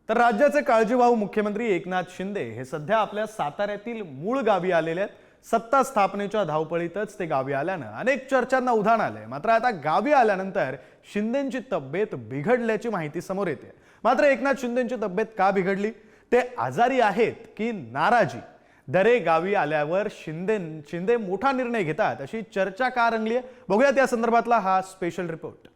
तर राज्याचे काळजीवाहू मुख्यमंत्री एकनाथ शिंदे हे सध्या आपल्या साताऱ्यातील मूळ गावी आलेले आहेत। सत्ता स्थापनेच्या धावपळीतच ते गावी आल्यानं अनेक चर्चांना उधाण आलंय। मात्र आता गावी आल्यानंतर शिंदेंची तब्येत बिघडल्याची माहिती समोर येते। मात्र एकनाथ शिंदेंची तब्येत का बिघडली, ते आजारी आहेत की नाराजी, दरे गावी आल्यावर शिंदे मोठा निर्णय घेतात अशी चर्चा का रंगली आहे, बघूयात या संदर्भातला हा स्पेशल रिपोर्ट।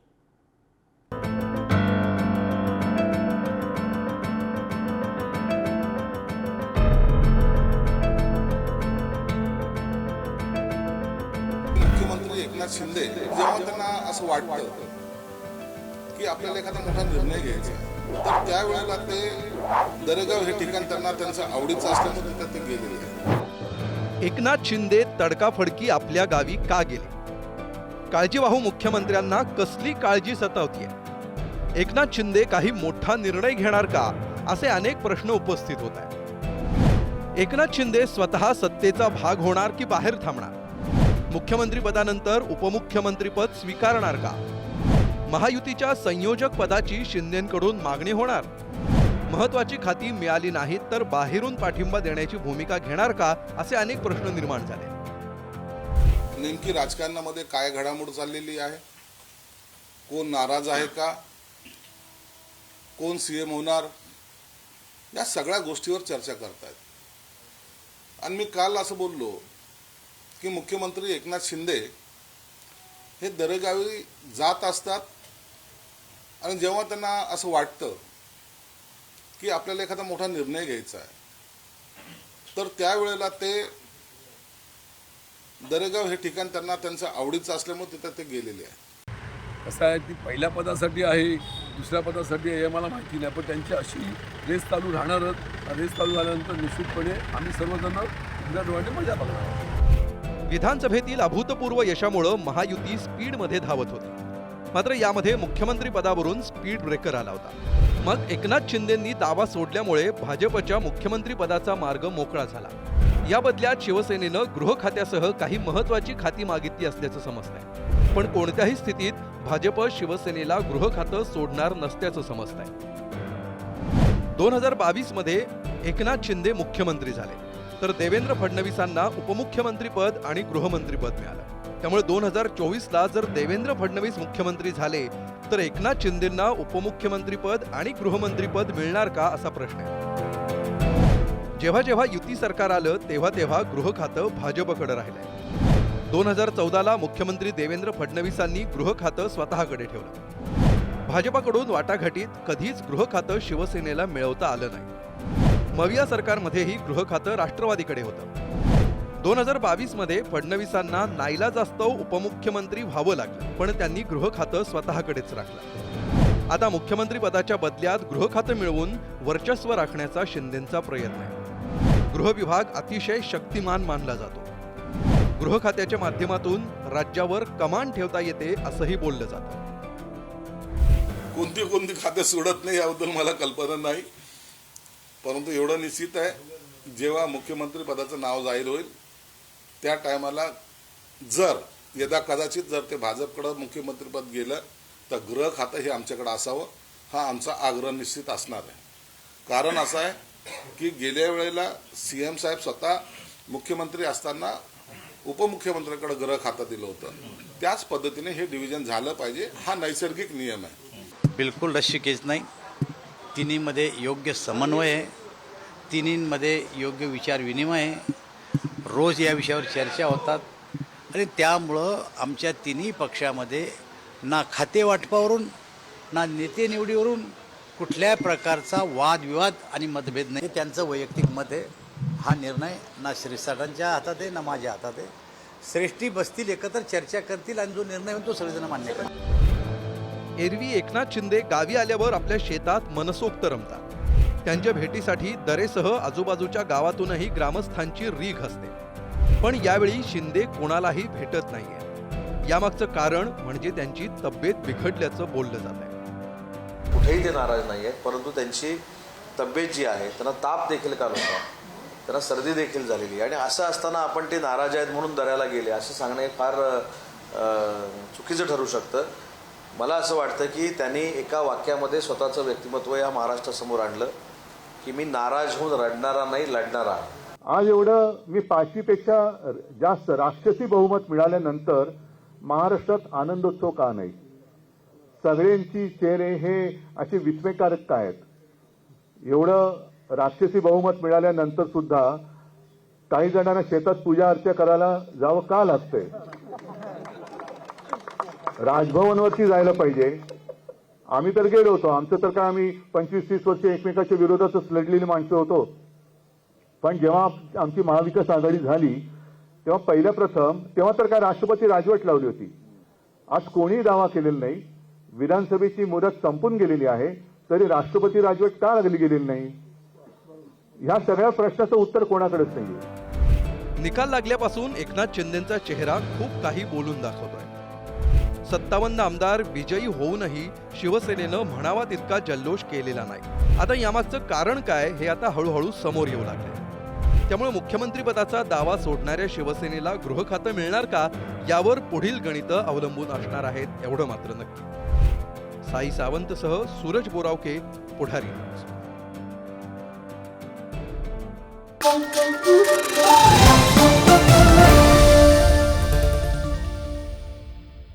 मुख्यमंत्री एकनाथ शिंदे जेव्हा त्यांना असं वाटतं की आपल्याला एखादा मोठा निर्णय घ्यायचा आहे, तर त्यावेळेला ते दरेगाव हे ठिकाण त्यांना त्यांचं आवडीचं असल्यामुळे तिथे ते गेलेले आहे। एकनाथ शिंदे तडकाफडकी आपल्या गावी का गेले? काळजीवाहू मुख्यमंत्र्यांना कसली काळजी सतावतीये? एकनाथ शिंदे काही मोठा निर्णय घेणार का, असे अनेक प्रश्न उपस्थित होत आहेत। एकनाथ शिंदे स्वतः सत्तेचा भाग होणार की बाहेर थांबणार? मुख्यमंत्री पदानंतर उपमुख्यमंत्रीपद स्वीकारणार का? महायुतीच्या संयोजक पदाची शिंदेंकडून मागणी होणार? महत्वाची खाती मिळाली नाहीत तर बाहेरून पाठिंबा देण्याची भूमिका घेणार का, असे अनेक प्रश्न निर्माण झाले। नेमकी राजकारणामध्ये काय घडामोड चाललेली आहे, कोण नाराज आहे का, कोण सीएम होणार, या सगळ्या गोष्टीवर चर्चा करतायत। आणि मी काल असं बोललो की मुख्यमंत्री एकनाथ शिंदे हे दरेगावी जात असतात आणि जेव्हा त्यांना असं वाटतं की आपल्याला एखादा मोठा निर्णय घ्यायचा आहे, तर त्यावेळेला ते दरेगाव हे ठिकाण त्यांना त्यांचं आवडीचं असल्यामुळे तिथे ते गेलेले आहे। कसं आहे, ती पहिल्या पदासाठी आहे, दुसऱ्या पदासाठी आहे, हे मला माहिती नाही, पण त्यांची अशी रेस चालू राहणारच। रेस चालू झाल्यानंतर निश्चितपणे आम्ही सर्वजण उद्या डोळ्याने मजा बघणार। विधानसभेतील अभूतपूर्व यशामुळे महायुती स्पीडमध्ये धावत होती। मात्र यामध्ये मुख्यमंत्री पदावरून स्पीड ब्रेकर आला होता। मग एकनाथ शिंदेंनी दावा सोडल्यामुळे भाजपच्या मुख्यमंत्री पदाचा मार्ग मोकळा झाला। या बदल्यात शिवसेनेनं गृह खात्यासह काही महत्वाची खाती मागितली असल्याचं समजतंय। पण कोणत्याही स्थितीत भाजप शिवसेनेला गृह खातं सोडणार नसल्याचं समजतंय। 2022 मध्ये एकनाथ शिंदे मुख्यमंत्री झाले, तर देवेंद्र फडणवीसांना उपमुख्यमंत्रीपद आणि गृहमंत्रीपद मिळालं। त्यामुळे 2024ला जर देवेंद्र फडणवीस मुख्यमंत्री झाले तर एकनाथ शिंदेंना उपमुख्यमंत्रीपद आणि गृहमंत्रीपद मिळणार का, असा प्रश्न आहे। जेव्हा जेव्हा युती सरकार आलं तेव्हा तेव्हा गृह खातं भाजपकडे राहिलंय। 2014ला मुख्यमंत्री देवेंद्र फडणवीसांनी गृह खातं स्वतःकडे ठेवलं। भाजपकडून वाटाघाटीत कधीच गृह खातं शिवसेनेला मिळवता आलं नाही। मविया सरकारमध्येही गृह खातं राष्ट्रवादीकडे होतं। 2022 मध्ये फडणवीसांना नाईलाजास्तव उपमुख्यमंत्री व्हावं लागलं, पण त्यांनी गृह खातं स्वतःकडेच राखलं। आता मुख्यमंत्री पदाच्या बदल्यात गृह खातं मिळवून वर्चस्व राखण्याचा शिंदेंचा प्रयत्न आहे। गृह विभाग अतिशय शक्तिमान मानला जातो। गृह खात्याच्या माध्यमातून राज्यावर कमान ठेवता येते असंही बोललं जातं। कोणती खाते सोडत नाही याबद्दल मला कल्पना नाही, परंतु एवढं निश्चित आहे, जेव्हा मुख्यमंत्री पदाचं नाव जाहीर होईल त्या टायमाला जर यदा कदाचित जर ते भाजपकडे मुख्यमंत्रीपद गेलं तर गृह खातं हे आमच्याकडे असावं, हा आमचा आग्रह निश्चित असणार आहे। कारण असं आहे की गेल्या वेळेला सीएम साहेब स्वतः मुख्यमंत्री असताना उपमुख्यमंत्र्यांकडे गृह खातं दिलं होतं। त्याच पद्धतीने हे डिव्हिजन झालं पाहिजे, हा नैसर्गिक नियम आहे। बिलकुल रस्सीखेच नाही, तिन्हीमध्ये योग्य समन्वय आहे, तिन्हीमध्ये योग्य विचार विनिमय आहे। रोज या विषयावर चर्चा होतात आणि त्यामुळं आमच्या तिन्ही पक्षामध्ये ना खाते वाटपावरून ना नेते निवडीवरून कुठल्या प्रकारचा वादविवाद आणि मतभेद नाही। त्यांचं वैयक्तिक मत आहे, हा निर्णय ना श्रीसाठांच्या हातात आहे ना माझ्या हातात आहे। श्रेष्ठी बसतील, एकत्र चर्चा करतील आणि जो निर्णय होईल तो सगळेजण मान्य करतील। एरवी एकनाथ शिंदे गावी आल्यावर आपल्या शेतात मनसोक्त रमतात। त्यांच्या भेटीसाठी दरेसह आजूबाजूच्या गावातूनही ग्रामस्थांची रीघ असते। पण यावेळी शिंदे कोणालाही भेटत नाहीये। यामागचं कारण म्हणजे त्यांची तब्येत बिघडल्याचं बोललं जात आहे। कुठेही ते नाराज नाही आहेत, परंतु त्यांची तब्येत जी आहे, त्यांना ताप देखील काल होता, त्यांना सर्दी देखील झालेली, आणि असं असताना आपण ते नाराज आहेत म्हणून दऱ्याला गेले असं सांगणे फार चुकीचं ठरू शकतं। मला असं वाटतं की त्यांनी एका वाक्यामध्ये स्वतःचं व्यक्तिमत्व या महाराष्ट्रासमोर आणलं की मी नाराज होऊन रडणारा नाही, लढणारा आहे. आज एवढं मी 500पेक्षा जास्त राक्षसी बहुमत मिळाल्यानंतर महाराष्ट्रात आनंदोत्सव का नाही? सगळ्यांची चेहरे हे असे विस्मयकारक काय आहेत? एवढं राक्षसी बहुमत मिळाल्यानंतर सुद्धा काही जणांना शेतात पूजा अर्चा करायला जावं का लागतंय? राजभवनवरती जायला पाहिजे. आम्ही तर गेलो होतो. आमचं तर काय, आम्ही 25-30 वर्ष एकमेकाच्या विरोधातच लढलेली माणसं होतो. पण जेव्हा आमची महाविकास आघाडी झाली तेव्हा पहिल्या प्रथम तेव्हा तर काय राष्ट्रपती राजवट लावली होती. आज कोणीही दावा केलेला नाही. विधानसभेची मुदत संपून गेलेली आहे तरी राष्ट्रपती राजवट का लागली गेलेली नाही? ह्या सगळ्या प्रश्नाचं उत्तर कोणाकडेच नाहीये. निकाल लागल्यापासून एकनाथ शिंदेचा चेहरा खूप काही बोलून दाखवतोय. 57 आमदार विजयी होऊनही शिवसेनेनं म्हणावा तितका जल्लोष केलेला नाही. आता यामागचं कारण काय हे आता हळूहळू समोर येऊ लागले. त्यामुळे मुख्यमंत्रीपदाचा दावा सोडणाऱ्या शिवसेनेला गृह खातं मिळणार का, यावर पुढील गणितं अवलंबून असणार आहेत एवढं मात्र नक्की. साई सावंतसह सूरज बोरावके, पुढारी न्यूज.